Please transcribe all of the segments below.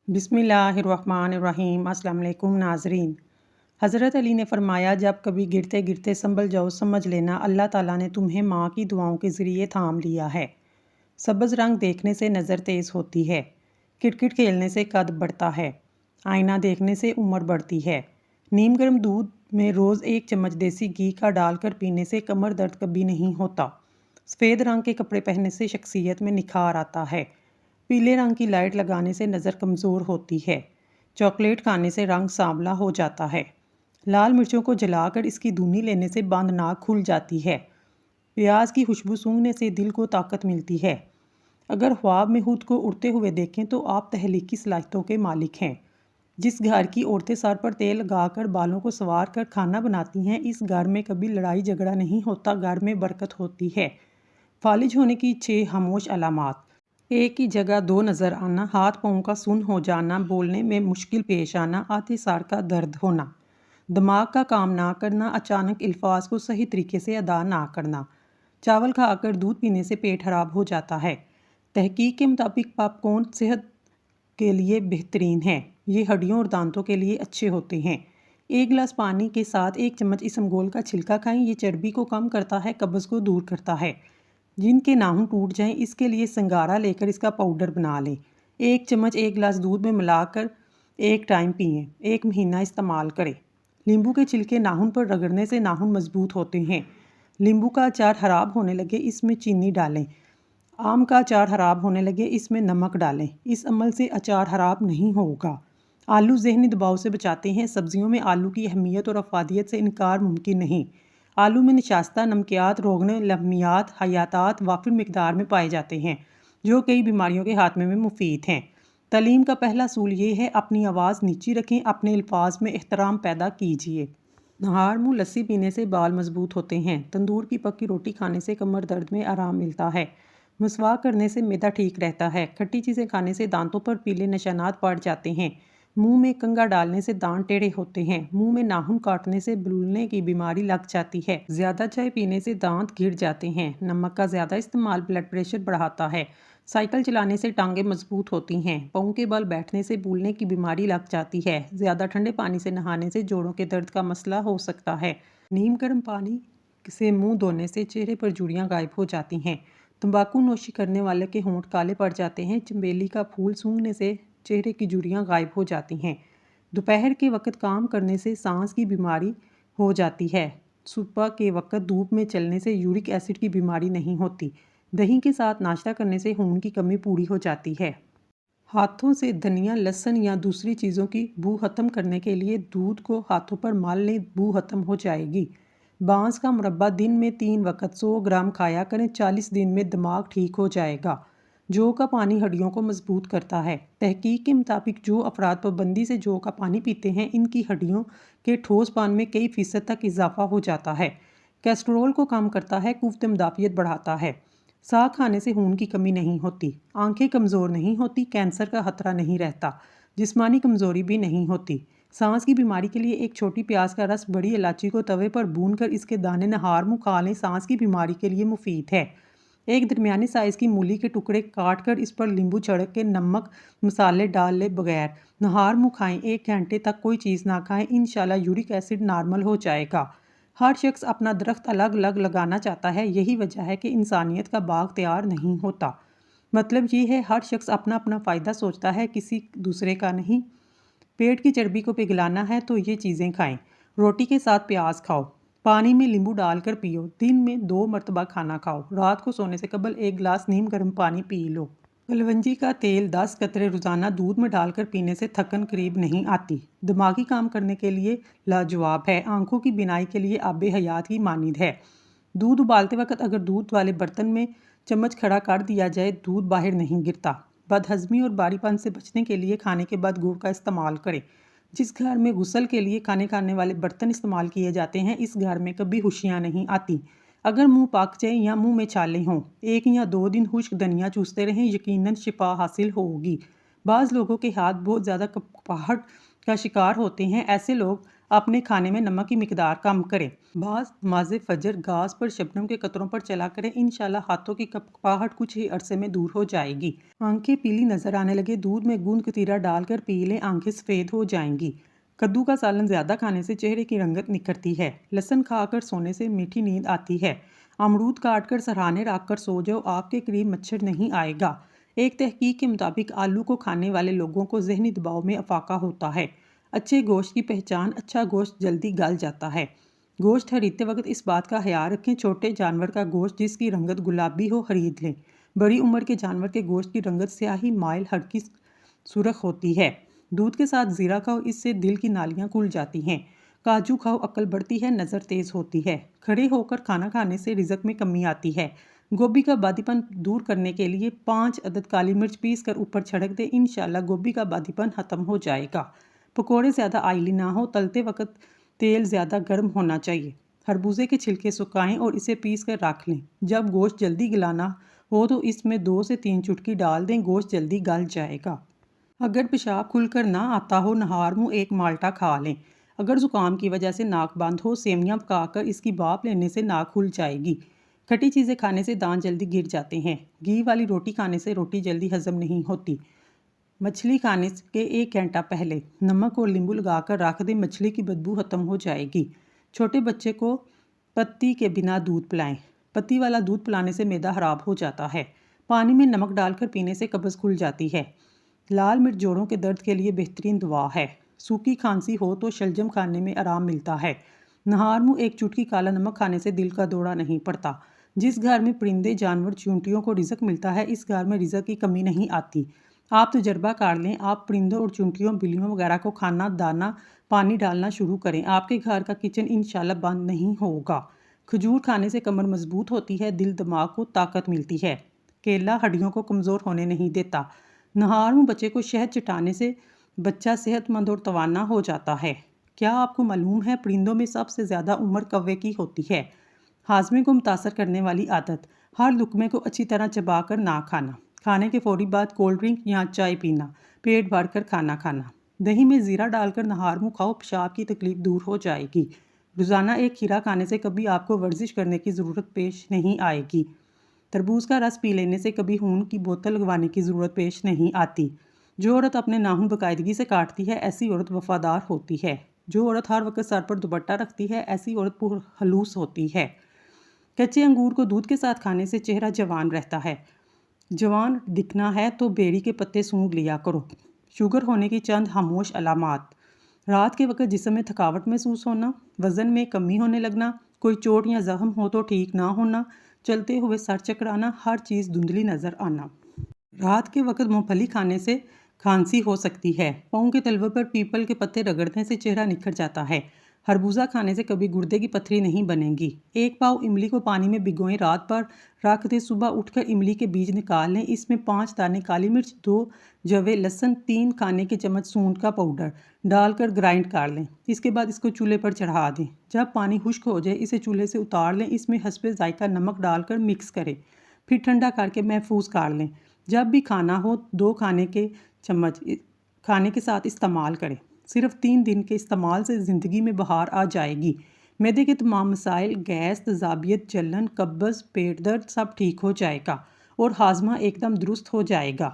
बिस्मिल्लाहिर्रहमानिर्रहीम। अस्सलाम वालेकुम नाज़रीन। हज़रत अली ने फरमाया, जब कभी गिरते गिरते संभल जाओ, समझ लेना अल्लाह ताला ने तुम्हें माँ की दुआओं के ज़रिए थाम लिया है। सब्ज़ रंग देखने से नज़र तेज़ होती है, किटकिट खेलने से कद बढ़ता है, आईना देखने से उम्र बढ़ती है। नीम गर्म दूध में रोज़ 1 चम्मच देसी घी का डालकर पीने से कमर दर्द कभी नहीं होता। सफ़ेद रंग के कपड़े पहनने से शख्सियत में निखार आता है। पीले रंग की लाइट लगाने से नज़र कमज़ोर होती है। चॉकलेट खाने से रंग सांवला हो जाता है। लाल मिर्चों को जलाकर इसकी धुनी लेने से बंद नाक खुल जाती है। प्याज की खुशबू सूंघने से दिल को ताकत मिलती है। अगर ख्वाब में खुद को उड़ते हुए देखें तो आप तहलीकी सलाहियतों के मालिक हैं। जिस घर की औरतें सर पर तेल लगाकर बालों को संवार कर खाना बनाती हैं, इस घर में कभी लड़ाई झगड़ा नहीं होता, घर में बरकत होती है। फालिज होने की 6 खामोश अलामात। एक ही जगह 2 नज़र आना, हाथ पाँव का सुन्न हो जाना, बोलने में मुश्किल पेश आना, आते सार का दर्द होना, दिमाग का काम ना करना, अचानक अल्फाज को सही तरीके से अदा ना करना, चावल खाकर दूध पीने से पेट खराब हो जाता है। तहकीक के मुताबिक पॉपकॉर्न सेहत के लिए बेहतरीन है। ये हड्डियों और दांतों के लिए अच्छे होते हैं। 1 गिलास पानी के साथ 1 चम्मच इसबगोल का छिलका खाएं। ये चर्बी को कम करता है, कब्ज़ को दूर करता है। जिनके नाखून टूट जाएं, इसके लिए संगारा लेकर इसका पाउडर बना लें। 1 चम्मच 1 गिलास दूध में मिलाकर 1 टाइम पिएं। 1 महीना इस्तेमाल करें। नींबू के छिलके नाखून पर रगड़ने से नाखून मजबूत होते हैं। नींबू का अचार खराब होने लगे, इसमें चीनी डालें। आम का अचार खराब होने लगे, इसमें नमक डालें। इस अमल से अचार खराब नहीं होगा। आलू ज़हनी दबाव से बचाते हैं। सब्जियों में आलू की अहमियत और अफादियत से इनकार मुमकिन नहीं। आलू में निशास्ता, नमकियात, रोगन, लहमियात, हयातात वाफिर मिकदार में पाए जाते हैं, जो कई बीमारियों के खात्मे में मुफीद हैं। तालीम का पहला असूल ये है, अपनी आवाज़ नीची रखें, अपने अल्फाज में एहतराम पैदा कीजिए। नहार मुँह लस्सी पीने से बाल मजबूत होते हैं। तंदूर की पकी रोटी खाने से कमर दर्द में आराम मिलता है। मसवाक करने से मैदा ठीक रहता है। खट्टी चीज़ें खाने से दांतों पर पीले निशानात पड़ जाते हैं। मुंह में कंघा डालने से दांत टेढ़े होते हैं। मुंह में नाखून काटने से बुलने की बीमारी लग जाती है। ज़्यादा चाय पीने से दांत गिर जाते हैं। नमक का ज़्यादा इस्तेमाल ब्लड प्रेशर बढ़ाता है। साइकिल चलाने से टांगें मजबूत होती हैं। पाँव के बल बैठने से भूलने की बीमारी लग जाती है। ज़्यादा ठंडे पानी से नहाने से जोड़ों के दर्द का मसला हो सकता है। नीम गर्म पानी से मुंह धोने से चेहरे पर झुर्रियाँ गायब हो जाती हैं। तंबाकू नोशी करने वाले के होंठ काले पड़ जाते हैं। चमेली का फूल सूंघने से चेहरे की झुर्रियाँ गायब हो जाती हैं। दोपहर के वक्त काम करने से सांस की बीमारी हो जाती है। सुबह के वक्त धूप में चलने से यूरिक एसिड की बीमारी नहीं होती। दही के साथ नाश्ता करने से खून की कमी पूरी हो जाती है। हाथों से धनिया, लहसुन या दूसरी चीज़ों की बू ख़त्म करने के लिए दूध को हाथों पर मल लें, बू ख़त्म हो जाएगी। बांस का मुरब्बा दिन में 3 वक्त 100 ग्राम खाया करें। 40 दिन में दिमाग ठीक हो जाएगा। जौ का पानी हड्डियों को मजबूत करता है। तहकीक के मुताबिक जो अफराद पाबंदी से जौ का पानी पीते हैं, इनकी हड्डियों के ठोसपन में कई फीसद तक इजाफा हो जाता है। कोलेस्ट्रॉल को कम करता है, कुव्वत मुदाफ़ियत बढ़ाता है। साग खाने से खून की कमी नहीं होती, आंखें कमज़ोर नहीं होती, कैंसर का खतरा नहीं रहता, जिस्मानी कमज़ोरी भी नहीं होती। सांस की बीमारी के लिए 1 छोटी प्याज का रस बड़ी इलायची को तवे पर भूनकर इसके दाने नहार मुँह खा लें। सांस की बीमारी के लिए मुफीद है। 1 दरमियानी साइज़ की मूली के टुकड़े काट कर इस पर नींबू छिड़क के नमक मसाले डाल ले बगैर नहार मुँह खाएं। 1 घंटे तक कोई चीज़ ना खाएं, इंशाल्लाह यूरिक एसिड नॉर्मल हो जाएगा। हर शख्स अपना दरख्त अलग अलग लगाना चाहता है। यही वजह है कि इंसानियत का बाग तैयार नहीं होता। मतलब ये है, हर शख्स अपना अपना फ़ायदा सोचता है, किसी दूसरे का नहीं। पेट की चर्बी को पिघलाना है तो ये चीज़ें खाएं। रोटी के साथ प्याज खाओ। पानी में नींबू डालकर पियो। दिन में 2 मरतबा खाना खाओ। रात को सोने से कबल 1 गिलास नीम गर्म पानी पी लो। कलवंजी का तेल 10 कतरे रोज़ाना दूध में डालकर पीने से थकन करीब नहीं आती। दिमागी काम करने के लिए लाजवाब है। आंखों की बिनाई के लिए आबे हयात की मानिंद है। दूध उबालते वक्त अगर दूध वाले बर्तन में चम्मच खड़ा कर दिया जाए, दूध बाहर नहीं गिरता। बदहज़मी और बारीपन से बचने के लिए खाने के बाद गुड़ का इस्तेमाल करें। जिस घर में गुस्ल के लिए खाने खाने वाले बर्तन इस्तेमाल किए जाते हैं, इस घर में कभी खुशियाँ नहीं आती। अगर मुंह पक जाए या मुंह में छाले हों, 1 या 2 दिन खुश्क धनिया चूसते रहें, यकीनन शिफा हासिल होगी। बाज़ लोगों के हाथ बहुत ज़्यादा कपकपाहट کا شکار ہوتے ہیں، ایسے لوگ اپنے کھانے میں نمک کی مقدار کم کریں۔ بعض نماز فجر گھاس پر شبنم کے قطروں پر چلا کریں، انشاءاللہ ہاتھوں کی کپکپاہٹ کچھ ہی عرصے میں دور ہو جائے گی۔ آنکھیں پیلی نظر آنے لگے، دودھ میں گوند کتیرا ڈال کر پی لیں، آنکھیں سفید ہو جائیں گی۔ کدو کا سالن زیادہ کھانے سے چہرے کی رنگت نکھرتی ہے۔ لہسن کھا کر سونے سے میٹھی نیند آتی ہے۔ امرود کاٹ کر سرہانے رکھ کر سو جاؤ، آپ کے قریب مچھر نہیں آئے گا۔ ایک تحقیق کے مطابق آلو کو کھانے والے لوگوں کو ذہنی دباؤ میں افاقہ ہوتا ہے۔ اچھے گوشت کی پہچان، اچھا گوشت جلدی گل جاتا ہے۔ گوشت خریدتے وقت اس بات کا خیال رکھیں، چھوٹے جانور کا گوشت جس کی رنگت گلابی ہو خرید لیں۔ بڑی عمر کے جانور کے گوشت کی رنگت سیاہی مائل ہلکی سرخ ہوتی ہے۔ دودھ کے ساتھ زیرہ کھاؤ، اس سے دل کی نالیاں کھل جاتی ہیں۔ کاجو کھاؤ، عقل بڑھتی ہے، نظر تیز ہوتی ہے۔ کھڑے ہو کر کھانا کھانے سے رزق میں کمی آتی ہے۔ گوبھی کا بادی پن دور کرنے کے لیے 5 عدد کالی مرچ پیس کر اوپر چھڑک دیں، انشاءاللہ گوبھی کا بادی پن ختم ہو جائے گا۔ پکوڑے زیادہ آئلی نہ ہو، تلتے وقت تیل زیادہ گرم ہونا چاہیے۔ خربوزے کے چھلکے سکھائیں اور اسے پیس کر رکھ لیں۔ جب گوشت جلدی گلانا ہو تو اس میں 2 سے 3 چٹکی ڈال دیں، گوشت جلدی گل جائے گا۔ اگر پیشاب کھل کر نہ آتا ہو، نہار منہ ایک مالٹا کھا لیں۔ اگر زکام کی وجہ سے ناک بند ہو، سیویاں پکا کر اس کی بھاپ لینے سے ناک کھل جائے گی۔ کھٹی چیزیں کھانے سے دانت جلدی گر جاتے ہیں۔ گھی والی روٹی کھانے سے روٹی جلدی ہضم نہیں ہوتی۔ مچھلی کھانے کے 1 گھنٹہ پہلے نمک اور لیمبو لگا کر رکھ دیں، مچھلی کی بدبو ختم ہو جائے گی۔ چھوٹے بچے کو پتی کے بنا دودھ پلائیں۔ پتی والا دودھ پلانے سے معدہ خراب ہو جاتا ہے۔ پانی میں نمک ڈال کر پینے سے قبض کھل جاتی ہے۔ لال مرچ جوڑوں کے درد کے لیے بہترین دوا ہے۔ سوکھی کھانسی ہو تو شلجم کھانے میں آرام ملتا ہے۔ نہار منہ ایک چٹکی کالا نمک کھانے سے دل کا دورہ نہیں پڑتا۔ جس گھر میں پرندے جانور چونٹیوں کو رزق ملتا ہے، اس گھر میں رزق کی کمی نہیں آتی۔ آپ تجربہ کر لیں، آپ پرندوں اور چونٹیوں بلیوں وغیرہ کو کھانا دانا پانی ڈالنا شروع کریں، آپ کے گھر کا کچن انشاءاللہ بند نہیں ہوگا۔ کھجور کھانے سے کمر مضبوط ہوتی ہے، دل دماغ کو طاقت ملتی ہے۔ کیلا ہڈیوں کو کمزور ہونے نہیں دیتا۔ نہار منہ بچے کو شہد چٹانے سے بچہ صحت مند اور توانا ہو جاتا ہے۔ کیا آپ کو معلوم ہے پرندوں میں سب سے زیادہ عمر کوے کی ہوتی ہے؟ ہاضمے کو متاثر کرنے والی عادت، ہر لقمے کو اچھی طرح چبا کر نہ کھانا، کھانے کے فوری بعد کولڈ ڈرنک یا چائے پینا، پیٹ بھر کر کھانا کھانا۔ دہی میں زیرہ ڈال کر نہار منہ کھاؤ، پیشاب کی تکلیف دور ہو جائے گی۔ روزانہ ایک کھیرا کھانے سے کبھی آپ کو ورزش کرنے کی ضرورت پیش نہیں آئے گی۔ تربوز کا رس پی لینے سے کبھی خون کی بوتل لگوانے کی ضرورت پیش نہیں آتی۔ جو عورت اپنے ناخن باقاعدگی سے کاٹتی ہے، ایسی عورت وفادار ہوتی ہے۔ جو عورت ہر وقت سر پر دوپٹہ رکھتی ہے، ایسی عورت پرخلوص ہوتی ہے۔ کچے انگور کو دودھ کے ساتھ کھانے سے چہرہ جوان رہتا ہے۔ جوان دکھنا ہے تو بیری کے پتے سونگھ لیا کرو۔ شوگر ہونے کی چند خاموش علامات: رات کے وقت جسم میں تھکاوٹ محسوس ہونا، وزن میں کمی ہونے لگنا، کوئی چوٹ یا زخم ہو تو ٹھیک نہ ہونا، چلتے ہوئے سر چکرانا، ہر چیز دھندلی نظر آنا۔ رات کے وقت مونگ پھلی کھانے سے کھانسی ہو سکتی ہے۔ پاؤں کے تلوے پر پیپل کے پتے رگڑنے سے چہرہ نکھر جاتا ہے۔ خربوزہ کھانے سے کبھی گردے کی پتھری نہیں بنے گی۔ 1 پاؤ املی کو پانی میں بھگوئیں، رات بھر رکھ دیں، صبح اٹھ کر املی کے بیج نکال لیں، اس میں 5 دانے کالی مرچ، 2 جوے لہسن، 3 کھانے کے چمچ سونڈ کا پاؤڈر ڈال کر گرائنڈ کر لیں۔ اس کے بعد اس کو چولہے پر چڑھا دیں۔ جب پانی خشک ہو جائے اسے چولہے سے اتار لیں، اس میں حسب ذائقہ نمک ڈال کر مکس کریں، پھر ٹھنڈا کر کے محفوظ کر لیں۔ جب بھی کھانا ہو 2 کھانے کے چمچ کھانے کے ساتھ استعمال کریں۔ صرف 3 دن کے استعمال سے زندگی میں بہار آ جائے گی۔ معدے کے تمام مسائل، گیس، تیزابیت، جلن، قبض، پیٹ درد سب ٹھیک ہو جائے گا اور ہاضمہ ایک دم درست ہو جائے گا۔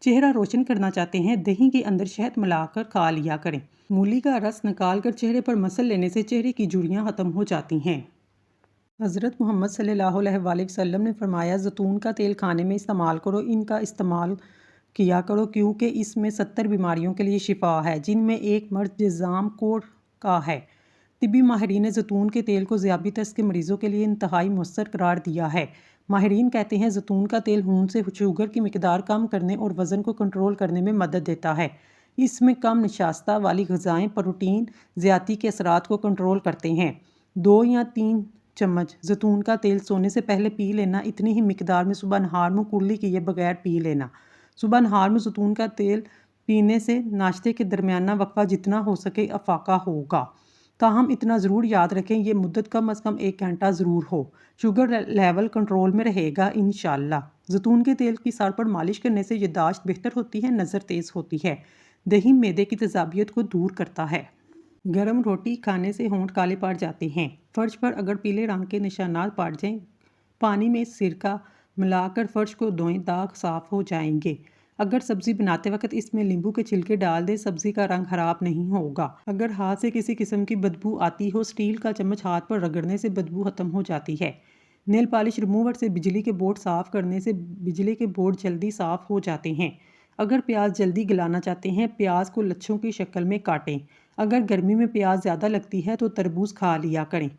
چہرہ روشن کرنا چاہتے ہیں، دہی کے اندر شہد ملا کر کھا لیا کریں۔ مولی کا رس نکال کر چہرے پر مسل لینے سے چہرے کی جھریاں ختم ہو جاتی ہیں۔ حضرت محمد صلی اللہ علیہ وآلہ وسلم نے فرمایا، زیتون کا تیل کھانے میں استعمال کرو، ان کا استعمال کیا کرو کیونکہ اس میں 70 بیماریوں کے لیے شفا ہے، جن میں ایک مرض جذام کوڑھ کا ہے۔ طبی ماہرین نے زیتون کے تیل کو ذیابیطس کے مریضوں کے لیے انتہائی مؤثر قرار دیا ہے۔ ماہرین کہتے ہیں زیتون کا تیل خون سے شوگر کی مقدار کم کرنے اور وزن کو کنٹرول کرنے میں مدد دیتا ہے۔ اس میں کم نشاستہ والی غذائیں پروٹین زیادتی کے اثرات کو کنٹرول کرتے ہیں۔ 2 یا 3 چمچ زیتون کا تیل سونے سے پہلے پی لینا، اتنی ہی مقدار میں صبح نہار منہ کلی کیے بغیر پی لینا۔ صبح نہار میں زیتون کا تیل پینے سے ناشتے کے درمیانہ وقفہ جتنا ہو سکے افاقہ ہوگا۔ تاہم اتنا ضرور یاد رکھیں یہ مدت کم از کم 1 گھنٹہ ضرور ہو۔ شوگر لیول کنٹرول میں رہے گا انشاءاللہ۔ زیتون کے تیل کی سر پر مالش کرنے سے یادداشت بہتر ہوتی ہے، نظر تیز ہوتی ہے، दही मैदे की तेजाबियत को दूर करता है। गर्म रोटी खाने से होंठ काले पड़ जाते हैं। फर्श पर अगर पीले रंग के निशानात पड़ जाएं, पानी में सिरका मिलाकर फर्श को धोएं, दाग साफ हो जाएंगे। अगर सब्जी बनाते वक्त इसमें नींबू के छिलके डाल दें, सब्जी का रंग खराब नहीं होगा। अगर हाथ से किसी किस्म की बदबू आती हो, स्टील का चम्मच हाथ पर रगड़ने से बदबू खत्म हो जाती है। नेल पॉलिश रिमूवर से बिजली के बोर्ड साफ करने से बिजली के बोर्ड जल्दी साफ हो जाते हैं। अगर प्याज जल्दी गलाना चाहते हैं, प्याज को लच्छों की शक्ल में काटें। अगर गर्मी में प्याज ज़्यादा लगती है तो तरबूज खा लिया करें।